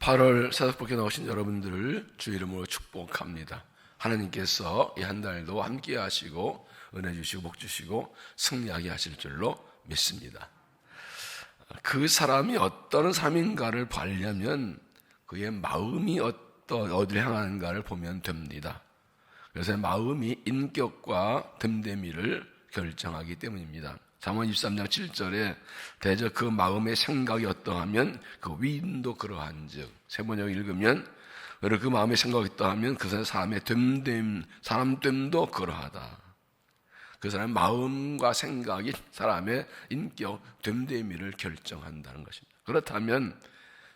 8월 사석복에 나오신 여러분들을 주 이름으로 축복합니다. 하나님께서 이 한 달도 함께 하시고 은혜 주시고 복 주시고 승리하게 하실 줄로 믿습니다. 그 사람이 어떤 사람인가를 보려면 그의 마음이 어디를 향하는가를 보면 됩니다. 그래서 마음이 인격과 됨됨이를 결정하기 때문입니다. 잠언 23장 7절에 대저 그 마음의 생각이 어떠하면 그 위인도 그러한즉, 세번역 읽으면 그 마음의 생각이 어떠하면 그 사람의 사람됨도 그러하다. 그 사람의 마음과 생각이 사람의 인격, 됨됨이를 결정한다는 것입니다. 그렇다면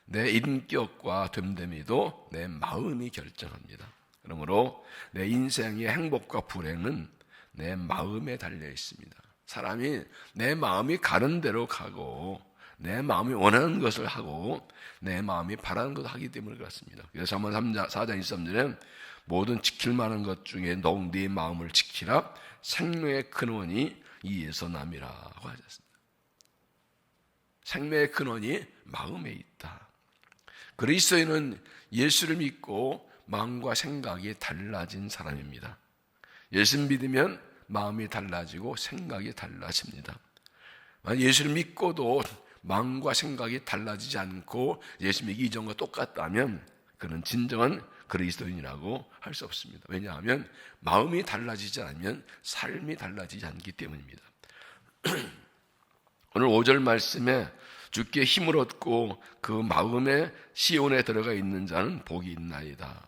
내 인격과 됨됨이도 내 마음이 결정합니다. 그러므로 내 인생의 행복과 불행은 내 마음에 달려 있습니다. 사람이 내 마음이 가는 대로 가고 내 마음이 원하는 것을 하고 내 마음이 바라는 것을 하기 때문에 그렇습니다. 그래서 잠언 4장 23절에 모든 지킬 만한 것 중에 너욱 네 마음을 지키라 생명의 근원이 이에서 남이라고 하셨습니다. 생명의 근원이 마음에 있다. 그리스도인은 예수를 믿고 마음과 생각이 달라진 사람입니다. 예수 믿으면 마음이 달라지고 생각이 달라집니다. 예수를 믿고도 마음과 생각이 달라지지 않고 예수 믿기 이전과 똑같다면 그는 진정한 그리스도인이라고 할 수 없습니다. 왜냐하면 마음이 달라지지 않으면 삶이 달라지지 않기 때문입니다. 오늘 5절 말씀에 주께 힘을 얻고 그 마음의 시온에 들어가 있는 자는 복이 있나이다.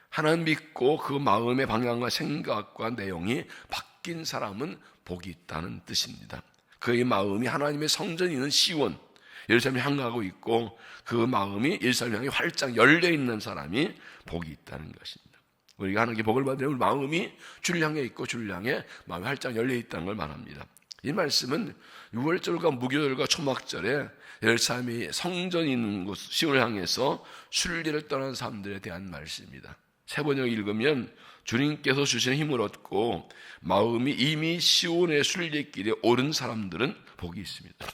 하나님 믿고 그 마음의 방향과 생각과 내용이 바뀐 사람은 복이 있다는 뜻입니다. 그의 마음이 하나님의 성전이 있는 시온, 예루살렘을 향하고 있고 그 마음이 예루살렘을 향해 활짝 열려있는 사람이 복이 있다는 것입니다. 우리가 하나님께 복을 받으려면 마음이 주를 향해 있고 주를 향해 마음이 활짝 열려있다는 걸 말합니다. 이 말씀은 6월절과 무교절과 초막절에 예루살렘이 성전이 있는 곳 시온을 향해서 순례를 떠난 사람들에 대한 말씀입니다. 세번역 읽으면 주님께서 주신 힘을 얻고 마음이 이미 시온의 순례길에 오른 사람들은 복이 있습니다.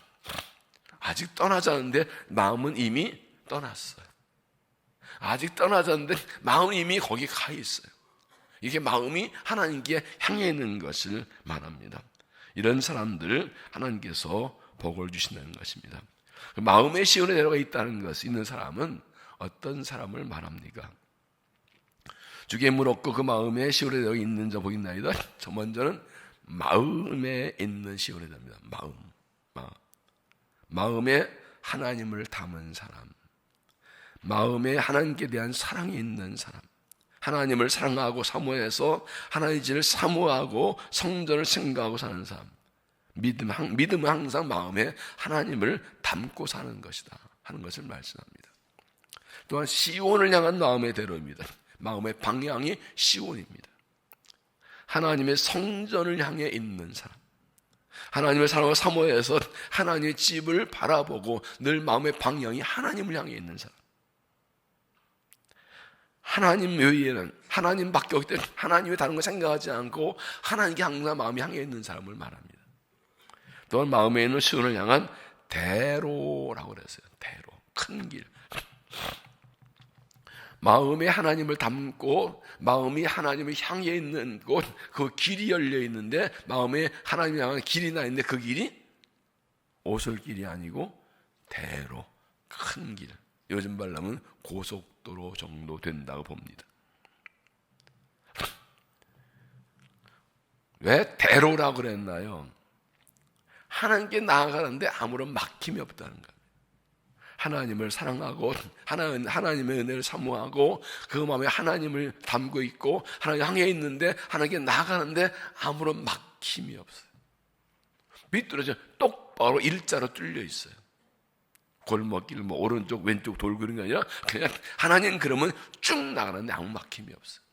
아직 떠나지 않는데 마음은 이미 떠났어요. 아직 떠나지 않는데 마음은 이미 거기 가 있어요. 이게 마음이 하나님께 향해 있는 것을 말합니다. 이런 사람들을 하나님께서 복을 주신다는 것입니다. 마음의 시온에 내려가 있다는 것, 있는 사람은 어떤 사람을 말합니까? 주께 힘을 얻고 그 마음에 시온에 내려가 있는 자 복이 있나이다. 저 먼저는 마음에 있는 시온에 됩니다. 마음에 하나님을 담은 사람, 마음에 하나님께 대한 사랑이 있는 사람, 하나님을 사랑하고 사모해서 하나님의 진을 사모하고 성전을 생각하고 사는 사람, 믿음은 항상 마음에 하나님을 담고 사는 것이다 하는 것을 말씀합니다. 또한 시온을 향한 마음의 대로입니다. 마음의 방향이 시온입니다. 하나님의 성전을 향해 있는 사람, 하나님을 사랑하고 사모해서 하나님의 집을 바라보고 늘 마음의 방향이 하나님을 향해 있는 사람, 하나님 외에는 하나님밖에 없기 때문에 하나님의 다른 거 생각하지 않고 하나님께 항상 마음이 향해 있는 사람을 말합니다. 또한 마음에 있는 시온을 향한 대로라고 그랬어요. 대로, 큰 길. 마음에 하나님을 담고 마음이 하나님을 향해 있는 곳, 그 길이 열려 있는데 마음에 하나님을 향한 길이 나 있는데 그 길이 오솔길이 아니고 대로, 큰 길. 요즘 말하면 고속도로 정도 된다고 봅니다. 왜 대로라고 그랬나요? 하나님께 나아가는데 아무런 막힘이 없다는 거예요. 하나님을 사랑하고 하나님의 은혜를 사모하고 그 마음에 하나님을 담고 있고 하나님 향해 있는데 하나님께 나아가는데 아무런 막힘이 없어요. 비뚤어져 똑바로 일자로 뚫려 있어요. 골목길 뭐 오른쪽 왼쪽 돌고 그런 게 아니라 그냥 하나님 그러면 쭉 나가는데 아무 막힘이 없어요.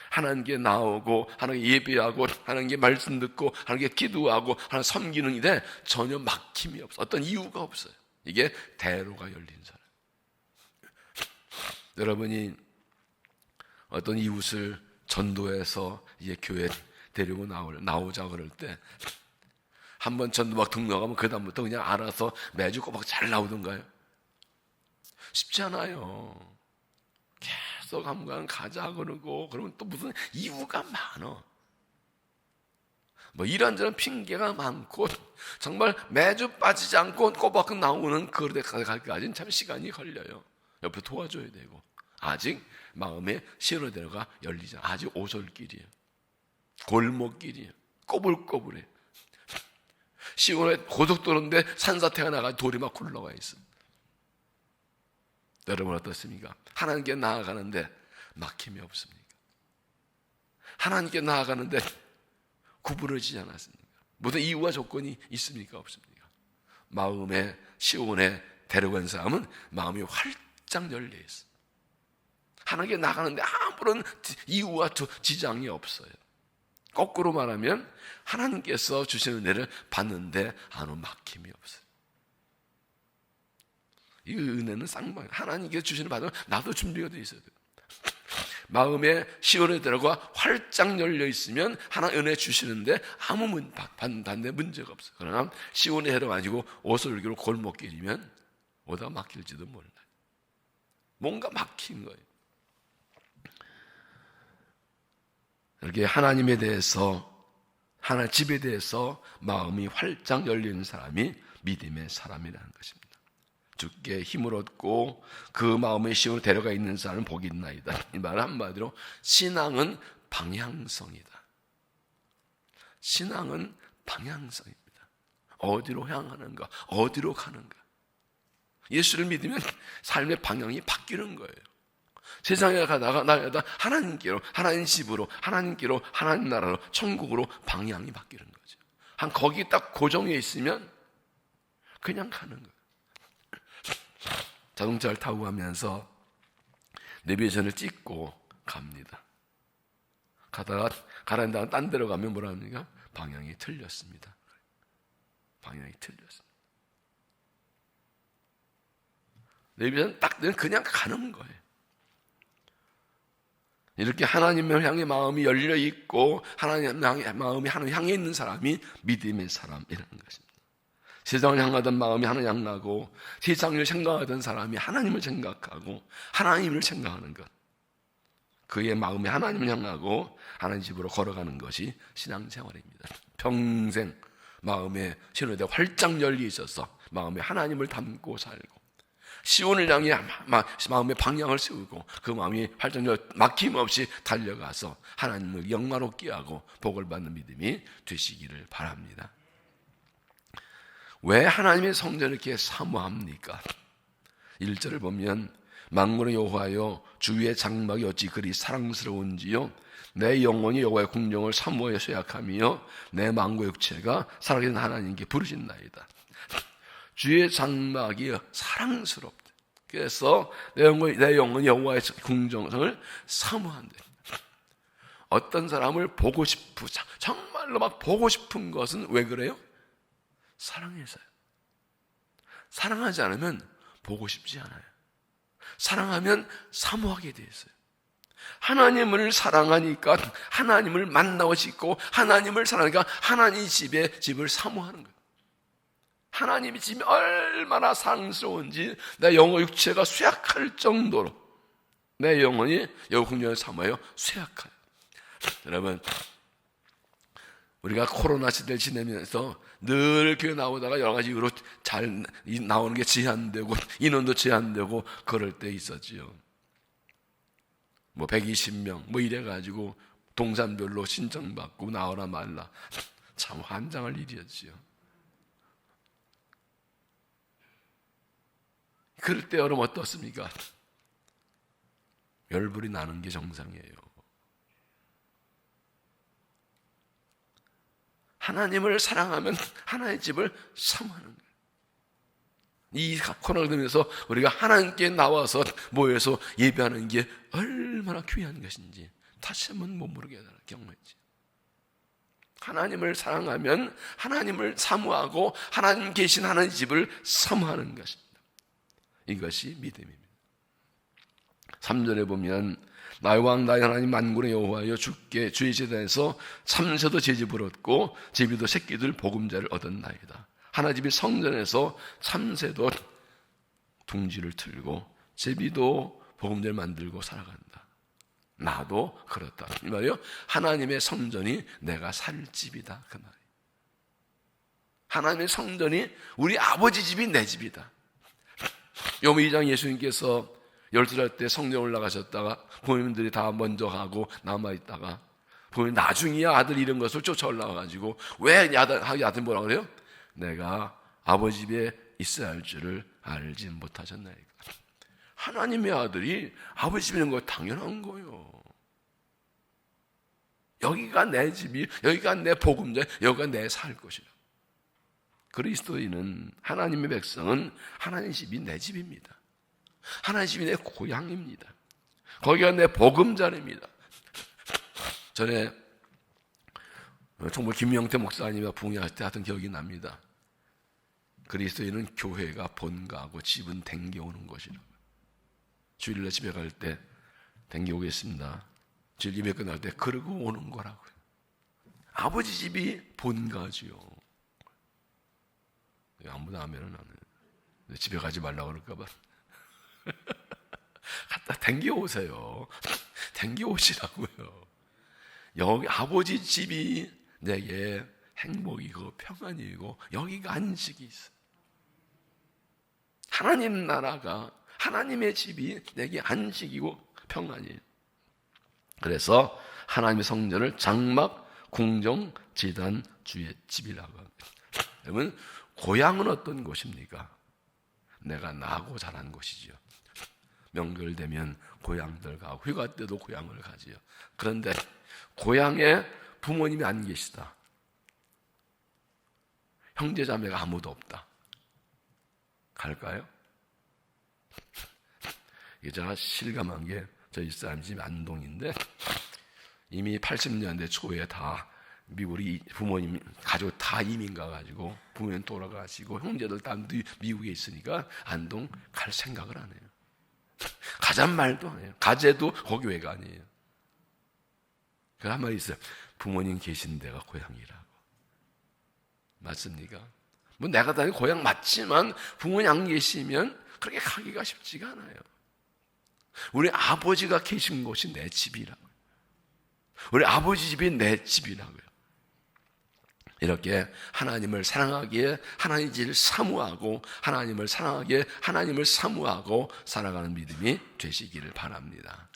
하나님께 나오고 하나님께 예배하고 하나님께 말씀 듣고 하나님께 기도하고 하나님 섬기는 일에 전혀 막힘이 없어요. 어떤 이유가 없어요. 이게 대로가 열린 사람. 여러분이 어떤 이웃을 전도해서 이제 교회 데리고 나오자 그럴 때 한번 전도 막 등록하면 그 다음부터 그냥 알아서 매주 꼬박 잘 나오던가요? 쉽지 않아요. 계속 한번 가자 그러고 그러면 또 무슨 이유가 많어. 뭐 이런저런 핑계가 많고 정말 매주 빠지지 않고 꼬박꼬박 나오는 그릇에 가기까지는 참 시간이 걸려요. 옆에 도와줘야 되고 아직 마음의 시로대로가 열리지 않아. 아직 오솔길이에요. 골목길이에요. 꼬불꼬불해. 시온에 고속도로인데 산사태가 나가 돌이 막 굴러가 있어. 여러분 어떻습니까? 하나님께 나아가는데 막힘이 없습니까? 하나님께 나아가는데 구부러지지 않았습니까? 무슨 이유와 조건이 있습니까? 없습니까? 마음의 시온에 데려간 사람은 마음이 활짝 열려 있어. 하나님께 나가는데 아무런 이유와 지장이 없어요. 거꾸로 말하면 하나님께서 주시는 은혜를 받는데 아무 막힘이 없어요. 이 은혜는 쌍방. 하나님께서 주시는 받으면 나도 준비가 되어 있어야 돼요. 마음에 시온에 들어가 활짝 열려 있으면 하나님 은혜 주시는데 아무 반대 문제가 없어요. 그러나 시온에 들어가지고 오솔길로 골목길이면 오다가 막힐지도 몰라요. 뭔가 막힌 거예요. 이렇게 하나님에 대해서, 하나님 집에 대해서 마음이 활짝 열리는 사람이 믿음의 사람이라는 것입니다. 주께 힘을 얻고 그 마음의 시온으로 데려가 있는 사람은 복이 있나이다. 이 말은 한마디로 신앙은 방향성이다. 신앙은 방향성입니다. 어디로 향하는가, 어디로 가는가. 예수를 믿으면 삶의 방향이 바뀌는 거예요. 세상에 가다가 나가다 하나님께로, 하나님 집으로, 하나님께로, 하나님 나라로, 천국으로 방향이 바뀌는 거죠. 한 거기 딱 고정해 있으면 그냥 가는 거예요. 자동차를 타고 가면서 내비게이션을 찍고 갑니다. 가다가 가라는 다음 딴 데로 가면 뭐라 합니까? 방향이 틀렸습니다. 방향이 틀렸습니다. 내비게이션 딱 그냥 가는 거예요. 이렇게 하나님을 향해 마음이 열려 있고 하나님 향해 마음이 하나님 향해 있는 사람이 믿음의 사람이라는 것입니다. 세상을 향하던 마음이 하나님 향하고 세상을 생각하던 사람이 하나님을 생각하고 하나님을 생각하는 것. 그의 마음이 하나님을 향하고 하나님 집으로 걸어가는 것이 신앙생활입니다. 평생 마음에 신호대 활짝 열려 있어서 마음에 하나님을 담고 살고 시온을 향해 마음의 방향을 세우고 그 마음이 활짝 막힘없이 달려가서 하나님을 영광롭게 하고 복을 받는 믿음이 되시기를 바랍니다. 왜 하나님의 성전을 이렇게 사모합니까? 1절을 보면 만군의 여호와여 주의 장막이 어찌 그리 사랑스러운지요 내 영혼이 여호와의 궁정을 사모하여 쇠약하며 내 만국의 육체가 살아계신 하나님께 부르짖나이다. 주의 장막이 사랑스럽다. 그래서 내 영혼이 여호와의 궁정을 사모한다. 어떤 사람을 보고 싶고 정말로 막 보고 싶은 것은 왜 그래요? 사랑해서요. 사랑하지 않으면 보고 싶지 않아요. 사랑하면 사모하게 돼 있어요. 하나님을 사랑하니까 하나님을 만나고 싶고 하나님을 사랑하니까 하나님 집을 사모하는 거예요. 하나님의 집이 얼마나 사랑스러운지 내 영혼 육체가 쇠약할 정도로 내 영혼이 여호와 궁정을 사모하여 쇠약해요. 여러분 우리가 코로나 시대를 지내면서 늘 교회 나오다가 여러 가지 이유로 잘 나오는 게 제한되고 인원도 제한되고 그럴 때 있었지요. 뭐 120명 뭐 이래가지고 동산별로 신청받고 나오라 말라. 참 환장할 일이었지요. 그럴 때 여러분 어떻습니까? 열불이 나는 게 정상이에요. 하나님을 사랑하면 하나님의 집을 사모하는 거예요. 이 코로나를 들면서 우리가 하나님께 나와서 모여서 예배하는 게 얼마나 귀한 것인지 다시 한번 못 모르게 경험했지. 하나님을 사랑하면 하나님을 사모하고 하나님 계신 하나님의 집을 사모하는 것입니다. 이것이 믿음입니다. 3절에 보면 나의 왕 나의 하나님 만군의 여호와여 주께 주의 제단에서 참새도 제집을 얻고 제비도 새끼들 보금자를 얻었나이다. 하나님이 성전에서 참새도 둥지를 틀고 제비도 복음을 만들고 살아간다. 나도 그렇다. 이 말이요. 하나님의 성전이 내가 살 집이다. 그 말이에요. 하나님의 성전이 우리 아버지 집이 내 집이다. 요한 2장 예수님께서 12살 때 성전 올라가셨다가 부모님들이 다 먼저 가고 남아있다가 부모님 나중이야 아들 이런 것을 쫓아 올라가가지고 왜 아들 뭐라 그래요? 내가 아버지 집에 있어야 할 줄을 알지 못하셨나이까. 하나님의 아들이 아버지 집에 있는 거 당연한 거예요. 여기가 내 집이, 여기가 내 복음자, 여기가 내 살 것이라. 그리스도인은, 하나님의 백성은 하나님 집이 내 집입니다. 하나님 집이 내 고향입니다. 거기가 내 복음자입니다. 전에 정말 김명태 목사님과 부흥회할 때 하던 기억이 납니다. 그리스도인은 교회가 본가고 집은 댕겨오는 것이라고. 주일날 집에 갈 때 댕겨오겠습니다. 주일 예배 끝날 때 그러고 오는 거라고요. 아버지 집이 본가지요. 아무도 하면은 안 해요. 집에 가지 말라고 그럴까 봐. 갖다 댕겨오세요. 댕겨오시라고요. 여기 아버지 집이 내게 행복이고 평안이고 여기가 안식이 있어. 하나님 나라가, 하나님의 집이 내게 안식이고 평안이에요. 그래서 하나님의 성전을 장막, 궁정, 제단, 주의 집이라고 합니다. 여러분, 고향은 어떤 곳입니까? 내가 나고 자란 곳이죠. 명절 되면 고향들 가고 휴가 때도 고향을 가지요. 그런데 고향에 부모님이 안 계시다. 형제 자매가 아무도 없다. 갈까요? 이게 제가 실감한 게 저희 사람 집 안동인데 이미 80년대 초에 다 미국이 부모님 가족 다 이민 가가지고 부모님 돌아가시고 형제들 다 미국에 있으니까 안동 갈 생각을 안 해요. 가잔 말도 안 해요. 가재도 거기 왜가 아니에요. 그 한 말이 있어요. 부모님 계신 데가 고향이라고. 맞습니까? 뭐 내가 다니는 고향 맞지만 부모님 안 계시면 그렇게 가기가 쉽지가 않아요. 우리 아버지가 계신 곳이 내 집이라고요. 우리 아버지 집이 내 집이라고요. 이렇게 하나님을 사랑하기에 하나님 집을 사모하고 하나님을 사랑하기에 하나님을 사모하고 살아가는 믿음이 되시기를 바랍니다.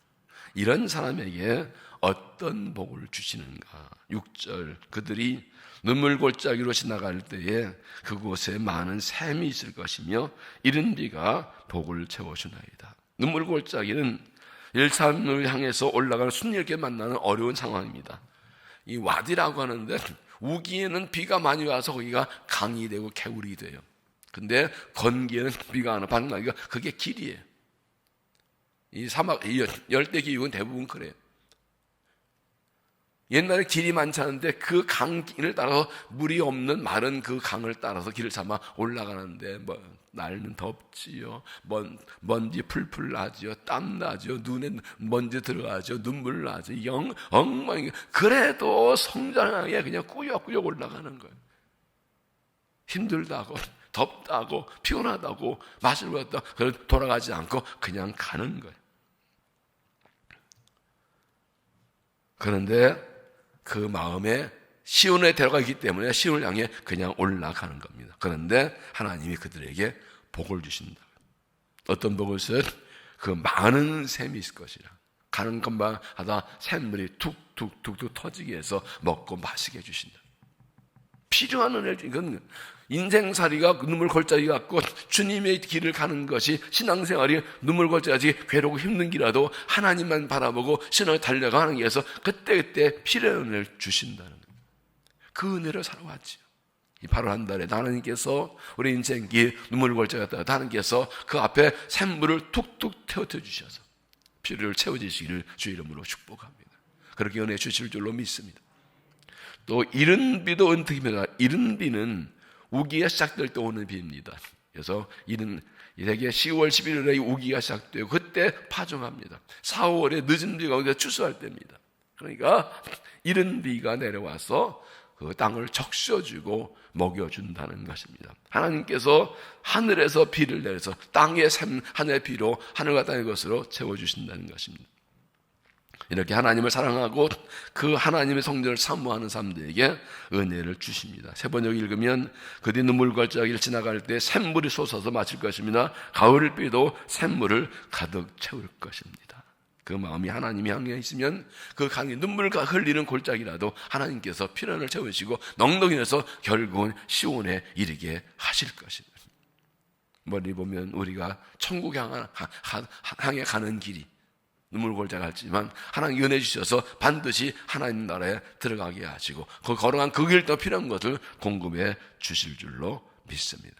이런 사람에게 어떤 복을 주시는가? 6절, 그들이 눈물골짜기로 지나갈 때에 그곳에 많은 샘이 있을 것이며 이른 비가 복을 채워주나이다. 눈물골짜기는 일산을 향해서 올라가는 순례길 만나는 어려운 상황입니다. 이 와디라고 하는데 우기에는 비가 많이 와서 거기가 강이 되고 개울이 돼요. 근데 건기에는 비가 안 와. 방나기가 그게 길이에요. 이 사막, 이 열대 기후는 대부분 그래요. 옛날에 길이 많지 않은데 그 강길을 따라서 물이 없는 마른 그 강을 따라서 길을 삼아 올라가는데 날은 덥지요. 먼지 풀풀 나지요. 땀 나지요. 눈에 먼지 들어가죠. 눈물 나죠. 엉망이. 그래도 성장하게 그냥 꾸역꾸역 올라가는 거예요. 힘들다고, 덥다고, 피곤하다고, 맛을 보았다. 돌아가지 않고 그냥 가는 거예요. 그런데 그 마음에 시온에 들어가기 때문에 시온을 향해 그냥 올라가는 겁니다. 그런데 하나님이 그들에게 복을 주신다. 어떤 복을 써요? 그 많은 샘이 있을 것이라. 가는 것만 하다 샘물이 툭툭툭툭 터지게 해서 먹고 마시게 해주신다. 필요한 은혜를 이건 인생살이가 눈물 골짜기 같고 주님의 길을 가는 것이 신앙생활이 눈물 골짜기 괴롭고 힘든 길이라도 하나님만 바라보고 신앙을 달려가는 길에서 그때그때 필요한 은혜를 주신다는 거예요. 그 은혜를 살아왔지요. 바로 한 달에 하나님께서 우리 인생길 눈물 골짜기 같다 하나님께서 그 앞에 샘물을 툭툭 태워져 주셔서 필요를 채워주시기를 주 이름으로 축복합니다. 그렇게 은혜 주실 줄로 믿습니다. 또 이른 비도 은특입니다. 이른 비는 우기가 시작될 때 오는 비입니다. 그래서 대개 10월 11월에 우기가 시작되고 그때 파종합니다. 4월에 늦은 비가 오니까 추수할 때입니다. 그러니까 이른 비가 내려와서 그 땅을 적셔주고 먹여준다는 것입니다. 하나님께서 하늘에서 비를 내려서 땅의 샘 하늘의 비로 하늘과 땅의 것으로 채워주신다는 것입니다. 이렇게 하나님을 사랑하고 그 하나님의 성전을 사모하는 사람들에게 은혜를 주십니다. 세 번역 읽으면 그들이 눈물걸작을 지나갈 때 샘물이 솟아서 마실 것입니다. 가을을 비도 샘물을 가득 채울 것입니다. 그 마음이 하나님이 향해 있으면 그 강에 눈물을 흘리는 골짜기라도 하나님께서 피난을 채우시고 넉넉히 내서 결국은 시온에 이르게 하실 것입니다. 멀리 보면 우리가 천국 향해 가는 길이 눈물골짜 같지만 하나님 은혜 주셔서 반드시 하나님 나라에 들어가게 하시고 그 걸어간 그 길 더 필요한 것을 공급해 주실 줄로 믿습니다.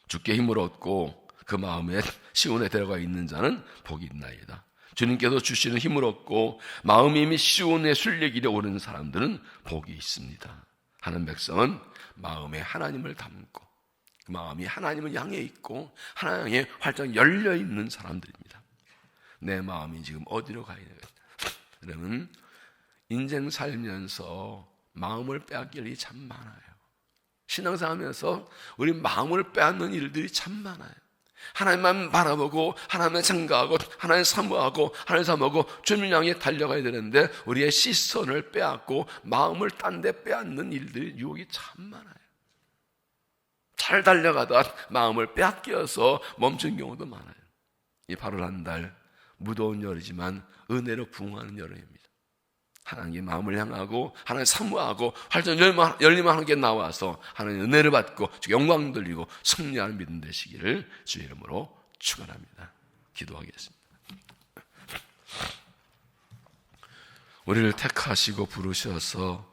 주께 힘을 얻고 그 마음에 시온에 들어가 있는 자는 복이 있나이다. 주님께서 주시는 힘을 얻고 마음이 이미 시온의 순례길에 오르는 사람들은 복이 있습니다. 하는 백성은 마음에 하나님을 담고 그 마음이 하나님을 향해 있고 하나님에 활짝 열려 있는 사람들입니다. 내 마음이 지금 어디로 가야 되겠다. 여러분, 인생 살면서 마음을 빼앗길 일이 참 많아요. 신앙생활하면서 우리 마음을 빼앗는 일들이 참 많아요. 하나님만 바라보고 하나님만 생각하고 하나님 사모하고 하나님 사모하고 주님 향해 달려가야 되는데 우리의 시선을 빼앗고 마음을 딴 데 빼앗는 일들이 유혹이 참 많아요. 잘 달려가다 마음을 빼앗겨서 멈춘 경우도 많아요. 이 8월 한 달 무더운 열이지만 은혜로 부응하는 여름입니다. 하나님의 마음을 향하고 하나님 사모하고 활짝 열리만 하는 게 나와서 하나님의 은혜를 받고 영광 돌리고 승리하는 믿음 되시기를 주의 이름으로 축원합니다. 기도하겠습니다. 우리를 택하시고 부르셔서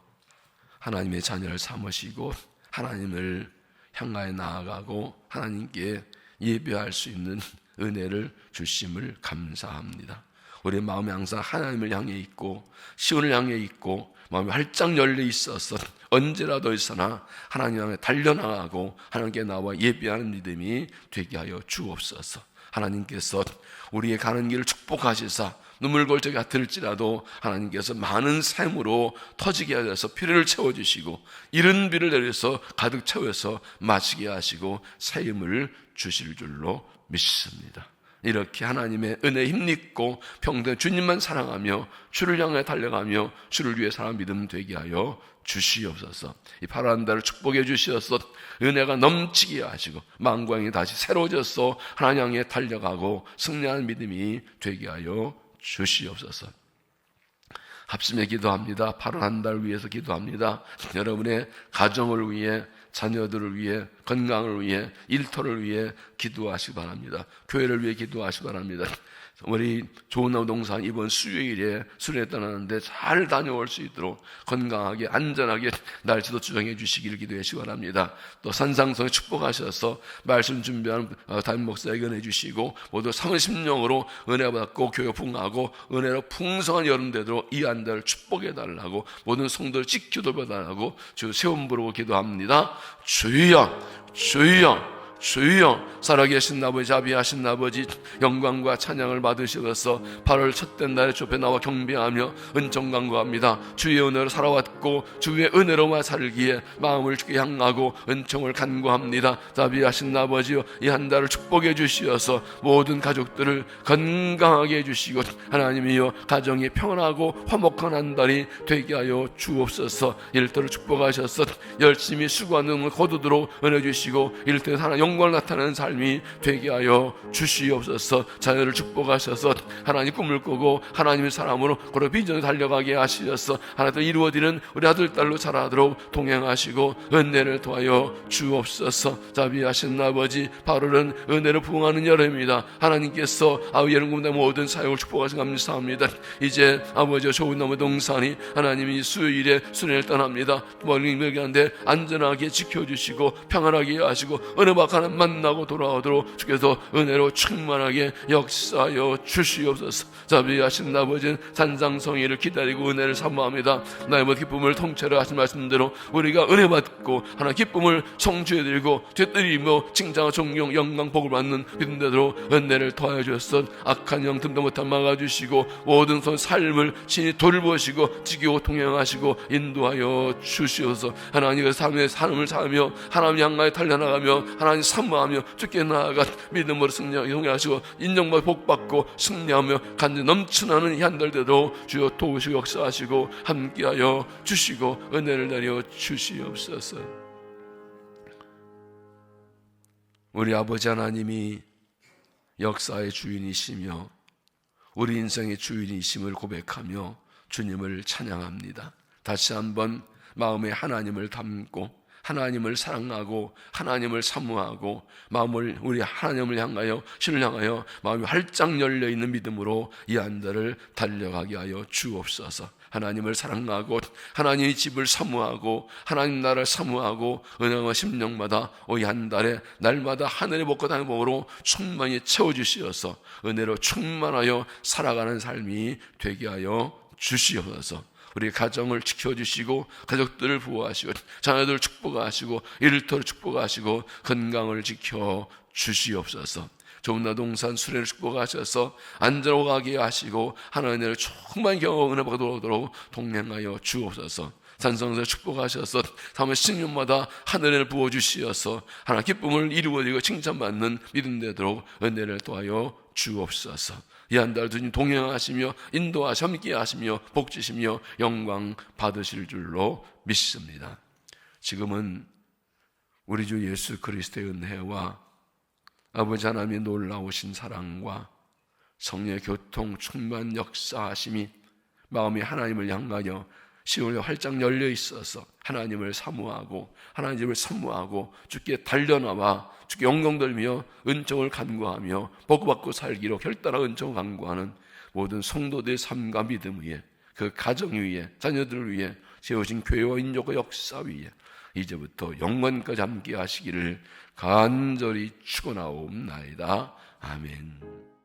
하나님의 자녀를 삼으시고 하나님을 향하여 나아가고 하나님께 예배할 수 있는 은혜를 주심을 감사합니다. 우리의 마음이 항상 하나님을 향해 있고 시온을 향해 있고 마음이 활짝 열려 있어서 언제라도 있으나 하나님 향해 달려나가고 하나님께 나와 예배하는 믿음이 되게 하여 주옵소서. 하나님께서 우리의 가는 길을 축복하시사 눈물골짜기 같을지라도 하나님께서 많은 샘으로 터지게 하셔서 피를 채워주시고 이른 비를 내려서 가득 채워서 마시게 하시고 새 힘을 주실 줄로 믿습니다. 이렇게 하나님의 은혜에 힘입고 평생 주님만 사랑하며 주를 향해 달려가며 주를 위해 사랑 믿음 되게 하여 주시옵소서. 이 8월 한 달을 축복해 주시어서 은혜가 넘치게 하시고 만광이 다시 새로워져서 하나님 향해 달려가고 승리하는 믿음이 되게 하여 주시옵소서. 합심해 기도합니다. 8월 한 달 위해서 기도합니다. 여러분의 가정을 위해 자녀들을 위해 건강을 위해 일터를 위해 기도하시기 바랍니다. 교회를 위해 기도하시기 바랍니다. 우리 좋은 농산 이번 수요일에 수련회 떠나는데 잘 다녀올 수 있도록 건강하게 안전하게 날씨도 조정해 주시기를 기도해 주시기 바랍니다. 또 산상성에 축복하셔서 말씀 준비한 담임 목사에게 은혜 주시고 모두 30명으로 은혜 받고 교회 부흥하고 은혜로 풍성한 여름 되도록 이 한 달 축복해 달라고 모든 성도를 지켜 돌봐달라고 주 세움 부르고 기도합니다. 주여 주여 주여, 살아계신 아버지, 자비하신 아버지, 영광과 찬양을 받으셔서 8월 첫째 날에 좁에 나와 경배하며 은총 간구합니다. 주의 은혜로 살아왔고 주의 은혜로만 살기에 마음을 주께 향하고 은총을 간구합니다. 자비하신 아버지여, 이 한 달을 축복해 주시어서 모든 가족들을 건강하게 해주시고 하나님이여 가정이 평안하고 화목한 한 달이 되게 하여 주옵소서. 일터를 축복하셔서 열심히 수고하는 고도도록 은혜 주시고 일터에 하나님 영광을 나타내는 삶이 되게 하여 주시옵소서. 자녀를 축복하셔서 하나님 꿈을 꾸고 하나님의 사람으로 그런 비전을 달려가게 하시셔서 하나님 이루어지는 우리 아들 딸로 자라도록 동행하시고 은혜를 도하여 주옵소서. 자비하신 아버지, 8월은 은혜로 부응하는 여름입니다. 하나님께서 여름 군대 모든 사역을 축복하신 감사합니다. 이제 아버지와 좋은 나무 동산이 하나님이 수요일에 수련을 떠납니다. 멀리 가는데 안전하게 지켜주시고 평안하게 하시고 은혜 받고 하나님 만나고 돌아오도록 주께서 은혜로 충만하게 역사하여 주시옵소서. 자비하신 아버지는 산상성의를 기다리고 은혜를 사모합니다. 나의 모든 기쁨을 통째로 하신 말씀대로 우리가 은혜 받고 하나님 기쁨을 성취해드리고 되뜨리며 칭찬과 존경 영광 복을 받는 믿음대로 은혜를 더하여 주셨어. 악한 영 틈도 못한 막아주시고 모든 삶을 친히 돌보시고 지키고 통행하시고 인도하여 주시옵소서. 하나님의 삶을 살며 하나님 향하여 달려나가며 하나님 사모하며 주께 나아가 믿음으로 승리하시고 인정받고 복받고 승리하며 간증 넘쳐나는 이 한 달대로 주여 도우시고 역사하시고 함께하여 주시고 은혜를 내려 주시옵소서. 우리 아버지 하나님이 역사의 주인이시며 우리 인생의 주인이심을 고백하며 주님을 찬양합니다. 다시 한번 마음에 하나님을 담고 하나님을 사랑하고 하나님을 사모하고 마음을 우리 하나님을 향하여 신을 향하여 마음이 활짝 열려있는 믿음으로 이 한 달을 달려가게 하여 주옵소서. 하나님을 사랑하고 하나님의 집을 사모하고 하나님 나라를 사모하고 은혜와 심령마다 이 한 달에 날마다 하늘의 복과 땅의 복으로 충만히 채워주시어서 은혜로 충만하여 살아가는 삶이 되게 하여 주시옵소서. 우리 가정을 지켜주시고 가족들을 보호하시고 자녀들을 축복하시고 일터를 축복하시고 건강을 지켜주시옵소서. 좋은 나동산 수련을 축복하셔서 안전하고 가게 하시고 하나님의 충만히 경험 은혜 받도록 동행하여 주옵소서. 산성에서 축복하셔서 3월 10년마다 하늘을 부어주시어서 하나님 기쁨을 이루어지고 칭찬받는 믿음 되도록 은혜를 도하여 주옵소서. 이 한 달 주님 동행하시며 인도하시며 함께하시며 복주시며 영광 받으실 줄로 믿습니다. 지금은 우리 주 예수 그리스도의 은혜와 아버지 하나님의 놀라우신 사랑과 성령의 교통 충만 역사하심이 마음이 하나님을 향하여 시온에 활짝 열려 있어서 하나님을 사모하고 하나님을 사모하고 주께 달려나와 주께 영광 돌며 은총을 간구하며 복받고 살기로 결단한 은총을 간구하는 모든 성도들의 삶과 믿음 위에 그 가정 위에 자녀들을 위해 세우신 교회와 인족과 역사 위에 이제부터 영원까지 함께 하시기를 간절히 축원하옵나이다. 아멘.